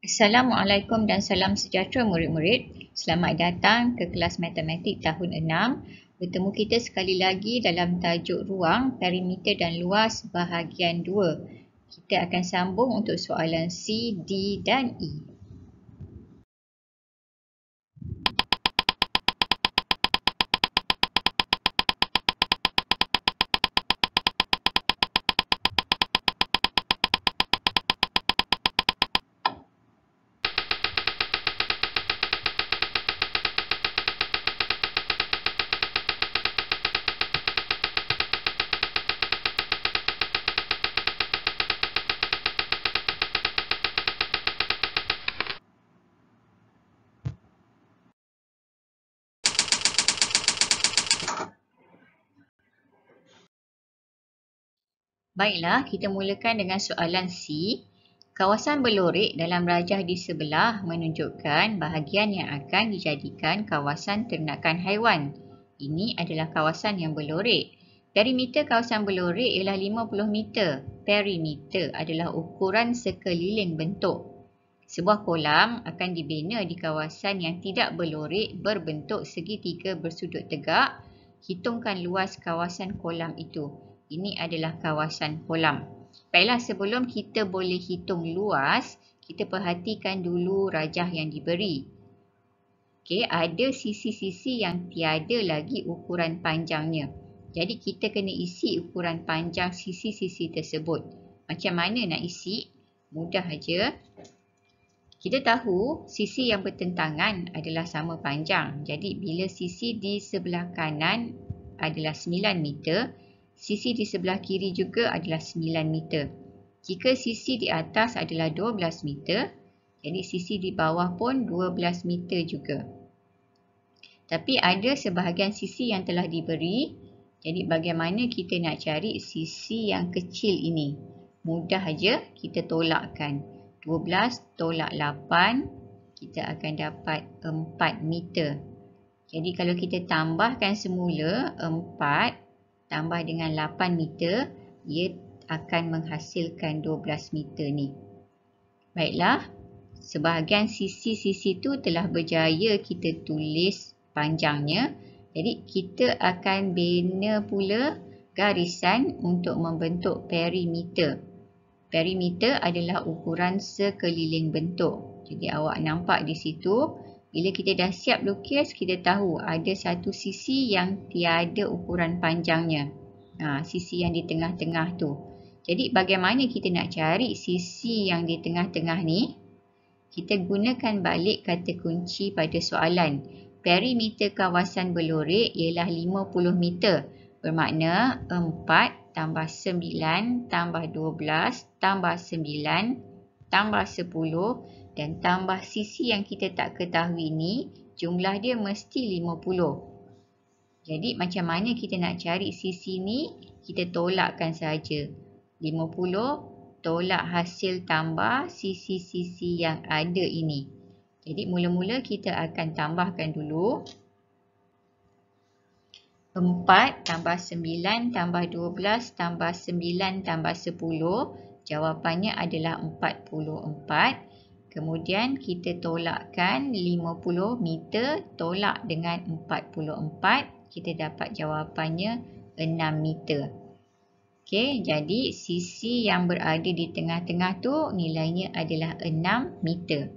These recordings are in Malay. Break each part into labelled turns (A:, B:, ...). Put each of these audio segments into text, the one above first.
A: Assalamualaikum dan salam sejahtera murid-murid. Selamat datang ke kelas matematik tahun 6. Bertemu kita sekali lagi dalam tajuk ruang, perimeter dan luas bahagian 2. Kita akan sambung untuk soalan C, D dan E. Baiklah, kita mulakan dengan soalan C. Kawasan berlorek dalam rajah di sebelah menunjukkan bahagian yang akan dijadikan kawasan ternakan haiwan. Ini adalah kawasan yang berlorek. Perimeter kawasan berlorek ialah 50 meter. Perimeter adalah ukuran sekeliling bentuk. Sebuah kolam akan dibina di kawasan yang tidak berlorek berbentuk segitiga bersudut tegak. Hitungkan luas kawasan kolam itu. Ini adalah kawasan kolam. Baiklah, sebelum kita boleh hitung luas, kita perhatikan dulu rajah yang diberi. Okey, ada sisi-sisi yang tiada lagi ukuran panjangnya. Jadi kita kena isi ukuran panjang sisi-sisi tersebut. Macam mana nak isi? Mudah aja. Kita tahu sisi yang bertentangan adalah sama panjang. Jadi bila sisi di sebelah kanan adalah 9 meter, sisi di sebelah kiri juga adalah 9 meter. Jika sisi di atas adalah 12 meter, jadi sisi di bawah pun 12 meter juga. Tapi ada sebahagian sisi yang telah diberi, jadi bagaimana kita nak cari sisi yang kecil ini? Mudah aja, kita tolakkan. 12 tolak 8, kita akan dapat 4 meter. Jadi kalau kita tambahkan semula 4 tambah dengan 8 meter, ia akan menghasilkan 12 meter ni. Baiklah, sebahagian sisi-sisi tu telah berjaya kita tulis panjangnya. Jadi kita akan bina pula garisan untuk membentuk perimeter. Perimeter adalah ukuran sekeliling bentuk. Jadi awak nampak di situ, bila kita dah siap lukis, kita tahu ada satu sisi yang tiada ukuran panjangnya. Sisi yang di tengah-tengah tu. Jadi bagaimana kita nak cari sisi yang di tengah-tengah ni? Kita gunakan balik kata kunci pada soalan. Perimeter kawasan berlorek ialah 50 meter. Bermakna 4 tambah 9 tambah 12 tambah 9 tambah 10 dan tambah sisi yang kita tak ketahui ni, jumlah dia mesti 50. Jadi macam mana kita nak cari sisi ni? Kita tolakkan saja. 50 tolak hasil tambah sisi-sisi yang ada ini. Jadi mula-mula kita akan tambahkan dulu. 4 tambah 9 tambah 12 tambah 9 tambah 10. Jawapannya adalah 44. Kemudian kita tolakkan 50 meter tolak dengan 44. Kita dapat jawapannya 6 meter. Okey, jadi sisi yang berada di tengah-tengah tu nilainya adalah 6 meter.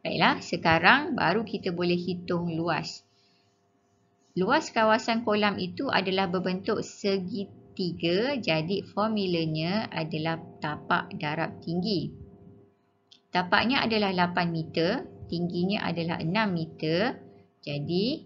A: Baiklah, sekarang baru kita boleh hitung luas. Luas kawasan kolam itu adalah berbentuk segitiga, jadi formulanya adalah tapak darab tinggi. Tapaknya adalah 8 meter, tingginya adalah 6 meter. Jadi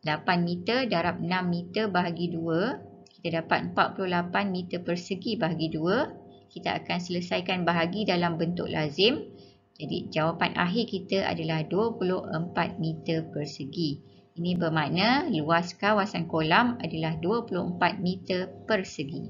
A: 8 meter darab 6 meter bahagi 2, kita dapat 48 meter persegi bahagi 2. Kita akan selesaikan bahagi dalam bentuk lazim. Jadi jawapan akhir kita adalah 24 meter persegi. Ini bermakna luas kawasan kolam adalah 24 meter persegi.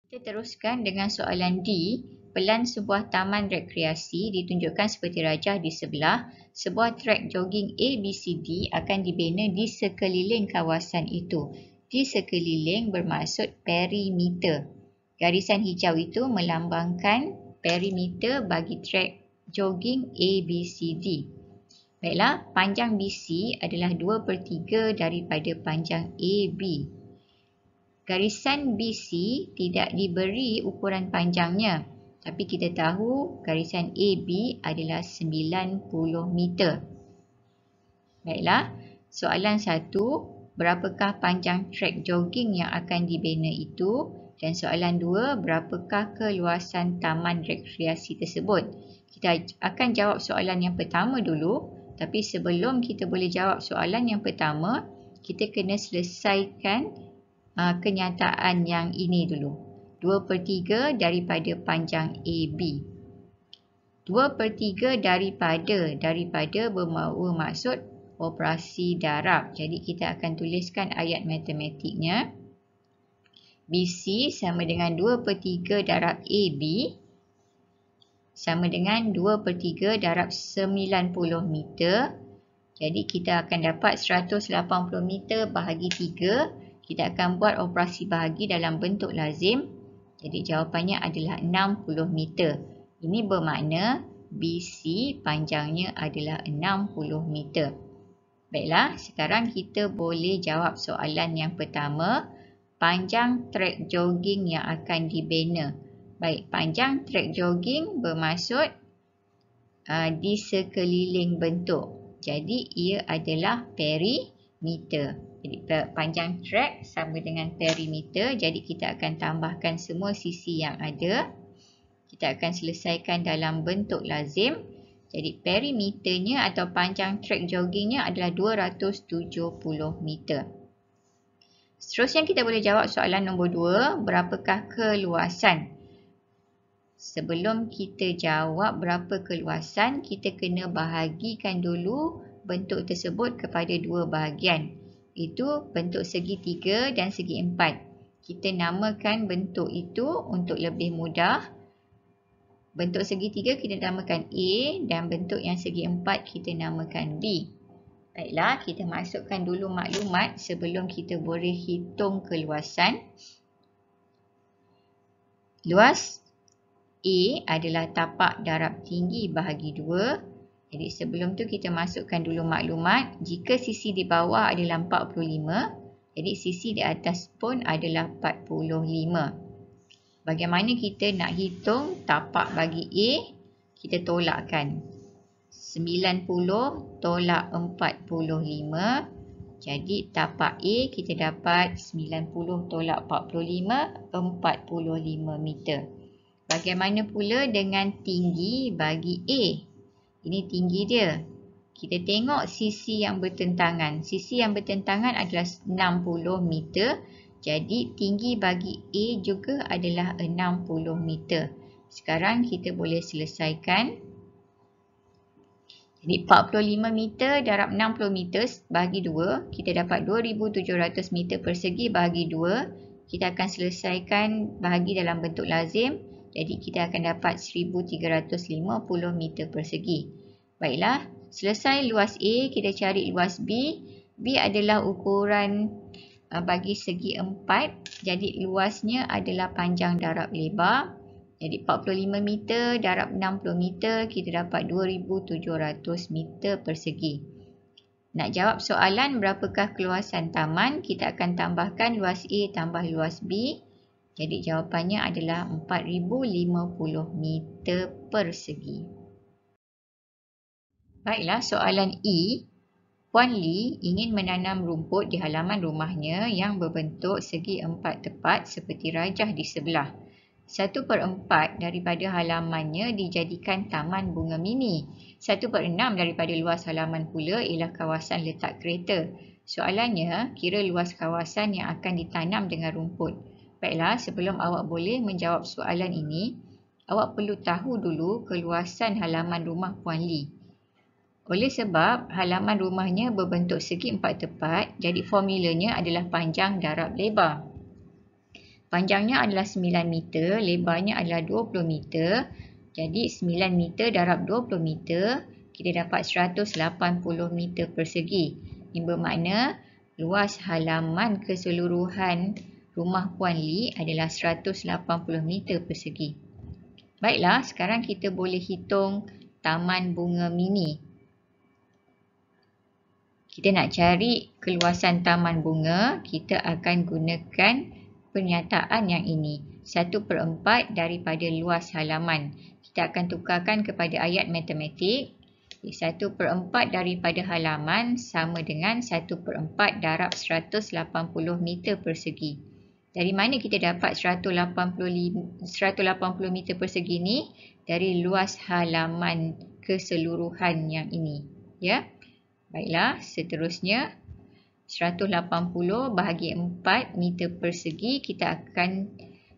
A: Kita teruskan dengan soalan D. Pelan sebuah taman rekreasi ditunjukkan seperti rajah di sebelah. Sebuah trek jogging ABCD akan dibina di sekeliling kawasan itu. Di sekeliling bermaksud perimeter. Garisan hijau itu melambangkan perimeter bagi trek jogging ABCD. Baiklah, panjang BC adalah 2/3 daripada panjang AB. Garisan BC tidak diberi ukuran panjangnya, tapi kita tahu garisan AB adalah 90 meter. Baiklah, soalan 1, berapakah panjang trek jogging yang akan dibina itu? Dan soalan 2, berapakah keluasan taman rekreasi tersebut? Kita akan jawab soalan yang pertama dulu, tapi sebelum kita boleh jawab soalan yang pertama, kita kena selesaikan kenyataan yang ini dulu. 2/3 daripada panjang AB. 2/3 daripada bermaksud operasi darab. Jadi kita akan tuliskan ayat matematiknya. BC sama dengan 2/3 darab AB sama dengan 2/3 darab 90 meter. Jadi kita akan dapat 180 meter bahagi 3. Kita akan buat operasi bahagi dalam bentuk lazim. Jadi jawapannya adalah 60 meter. Ini bermakna BC panjangnya adalah 60 meter. Baiklah, sekarang kita boleh jawab soalan yang pertama. Panjang trek jogging yang akan dibina. Baik, panjang trek jogging bermaksud di sekeliling bentuk. Jadi ia adalah perimeter. Jadi panjang trek sama dengan perimeter. Jadi kita akan tambahkan semua sisi yang ada. Kita akan selesaikan dalam bentuk lazim. Jadi perimeternya atau panjang trek joggingnya adalah 270 meter. Seterusnya kita boleh jawab soalan nombor 2. Berapakah keluasan? Sebelum kita jawab berapa keluasan, kita kena bahagikan dulu bentuk tersebut kepada dua bahagian. Itu bentuk segi 3 dan segi 4. Kita namakan bentuk itu untuk lebih mudah. Bentuk segi 3 kita namakan A dan bentuk yang segi 4 kita namakan B. Baiklah, kita masukkan dulu maklumat sebelum kita boleh hitung keluasan. Luas A adalah tapak darab tinggi bahagi 2. Jadi sebelum tu kita masukkan dulu maklumat. Jika sisi di bawah adalah 45, jadi sisi di atas pun adalah 45. Bagaimana kita nak hitung tapak bagi A? Kita tolakkan. 90 tolak 45. Jadi tapak A kita dapat 90 tolak 45, 45 meter. Bagaimana pula dengan tinggi bagi A? Ini tinggi dia. Kita tengok sisi yang bertentangan. Sisi yang bertentangan adalah 60 meter. Jadi tinggi bagi A juga adalah 60 meter. Sekarang kita boleh selesaikan. Jadi 45 meter darab 60 meter bahagi 2. Kita dapat 2700 meter persegi bahagi 2. Kita akan selesaikan bahagi dalam bentuk lazim. Jadi kita akan dapat 1350 meter persegi. Baiklah, selesai luas A, kita cari luas B. B adalah ukuran bagi segi 4. Jadi luasnya adalah panjang darab lebar. Jadi 45 meter darab 60 meter, kita dapat 2700 meter persegi. Nak jawab soalan berapakah keluasan taman, kita akan tambahkan luas A tambah luas B. Jadi jawapannya adalah 4050 meter persegi. Baiklah, soalan E. Puan Lee ingin menanam rumput di halaman rumahnya yang berbentuk segi 4 tepat seperti rajah di sebelah. 1/4 daripada halamannya dijadikan taman bunga mini. 1/6 daripada luas halaman pula ialah kawasan letak kereta. Soalannya, kira luas kawasan yang akan ditanam dengan rumput. Baiklah, sebelum awak boleh menjawab soalan ini, awak perlu tahu dulu keluasan halaman rumah Puan Lee. Oleh sebab halaman rumahnya berbentuk segi 4 tepat, jadi formulanya adalah panjang darab lebar. Panjangnya adalah 9 meter, lebarnya adalah 20 meter. Jadi 9 meter darab 20 meter, kita dapat 180 meter persegi. Ini bermakna luas halaman keseluruhan rumah Puan Lee adalah 180 meter persegi. Baiklah, sekarang kita boleh hitung taman bunga mini. Kita nak cari keluasan taman bunga, kita akan gunakan pernyataan yang ini. 1/4 daripada luas halaman. Kita akan tukarkan kepada ayat matematik. 1/4 daripada halaman sama dengan 1/4 darab 180 meter persegi. Dari mana kita dapat 180 meter persegi ni? Dari luas halaman keseluruhan yang ini. Ya. Baiklah, seterusnya 180 bahagi 4 meter persegi kita akan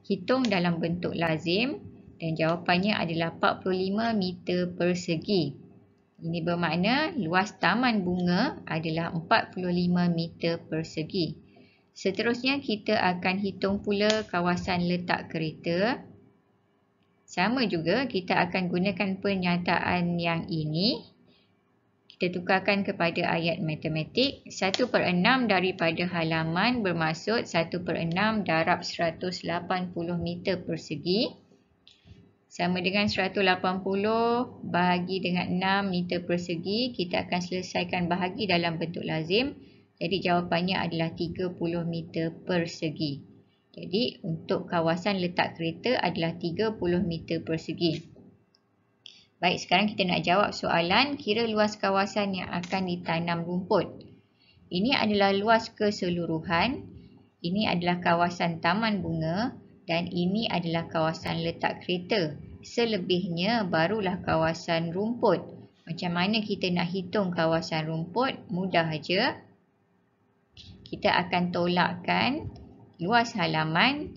A: hitung dalam bentuk lazim dan jawapannya adalah 45 meter persegi. Ini bermakna luas taman bunga adalah 45 meter persegi. Seterusnya kita akan hitung pula kawasan letak kereta. Sama juga kita akan gunakan pernyataan yang ini. Kita tukarkan kepada ayat matematik. 1/6 daripada halaman bermaksud 1/6 darab 180 meter persegi. Sama dengan 180 bahagi dengan 6 meter persegi. Kita akan selesaikan bahagi dalam bentuk lazim. Jadi jawapannya adalah 30 meter persegi. Jadi untuk kawasan letak kereta adalah 30 meter persegi. Baik, sekarang kita nak jawab soalan kira luas kawasan yang akan ditanam rumput. Ini adalah luas keseluruhan, ini adalah kawasan taman bunga dan ini adalah kawasan letak kereta. Selebihnya barulah kawasan rumput. Macam mana kita nak hitung kawasan rumput? Mudah aja. Kita akan tolakkan luas halaman,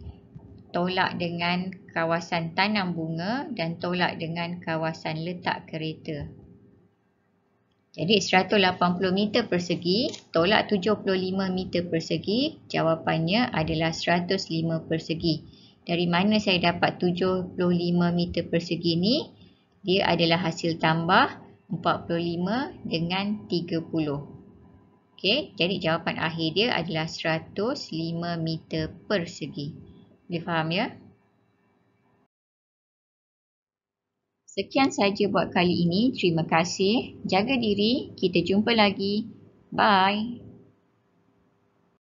A: tolak dengan kawasan tanam bunga dan tolak dengan kawasan letak kereta. Jadi 180 meter persegi tolak 75 meter persegi, jawapannya adalah 105 persegi. Dari mana saya dapat 75 meter persegi ni? Dia adalah hasil tambah 45 dengan 30. Okey, jadi jawapan akhir dia adalah 105 meter persegi. Boleh faham ya? Sekian saja buat kali ini. Terima kasih. Jaga diri. Kita jumpa lagi. Bye.